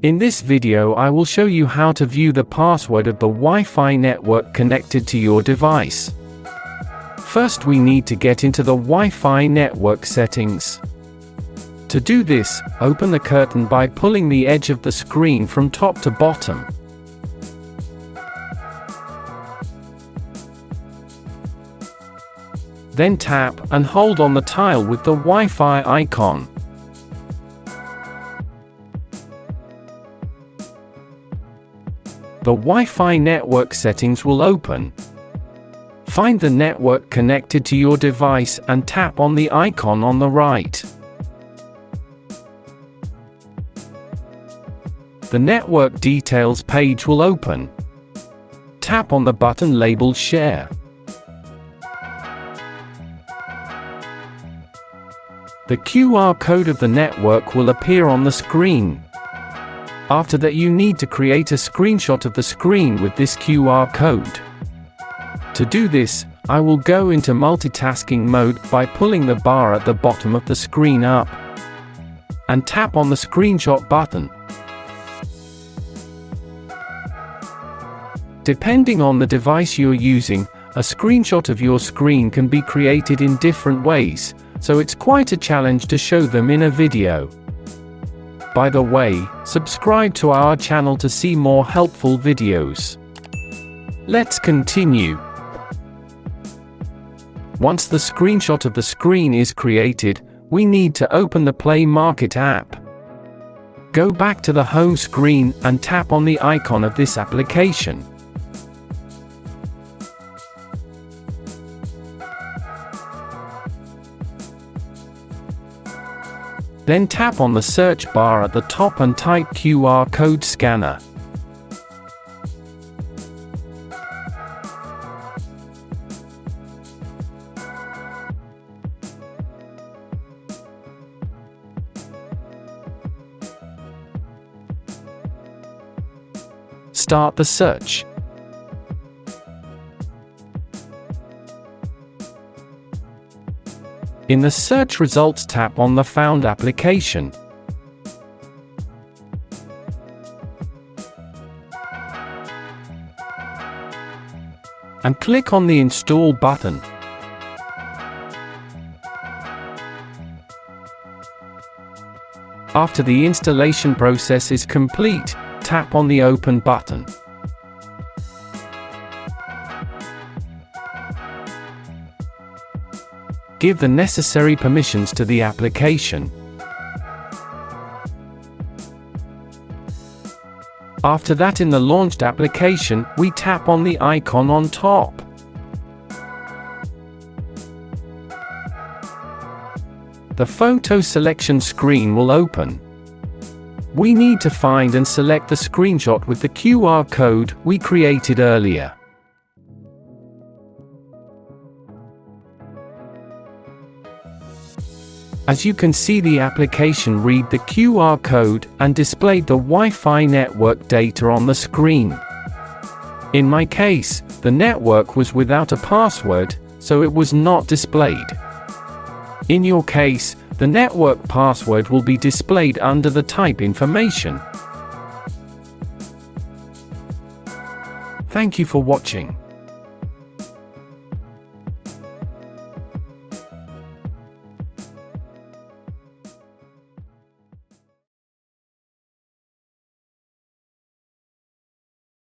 In this video I will show you how to view the password of the Wi-Fi network connected to your device. First we need to get into the Wi-Fi network settings. To do this, open the curtain by pulling the edge of the screen from top to bottom. Then tap and hold on the tile with the Wi-Fi icon. The Wi-Fi network settings will open. Find the network connected to your device and tap on the icon on the right. The network details page will open. Tap on the button labeled Share. The QR code of the network will appear on the screen. After that, you need to create a screenshot of the screen with this QR code. To do this, I will go into multitasking mode by pulling the bar at the bottom of the screen up and tap on the screenshot button. Depending on the device you're using, a screenshot of your screen can be created in different ways, so it's quite a challenge to show them in a video. By the way, subscribe to our channel to see more helpful videos. Let's continue. Once the screenshot of the screen is created, we need to open the Play Market app. Go back to the home screen and tap on the icon of this application. Then tap on the search bar at the top and type QR code scanner. Start the search. In the search results, tap on the Found application. And click on the Install button. After the installation process is complete, tap on the Open button. Give the necessary permissions to the application. After that, in the launched application, we tap on the icon on top. The photo selection screen will open. We need to find and select the screenshot with the QR code we created earlier. As you can see, the application read the QR code and displayed the Wi-Fi network data on the screen. In my case, the network was without a password, so it was not displayed. In your case, the network password will be displayed under the type information. Thank you for watching.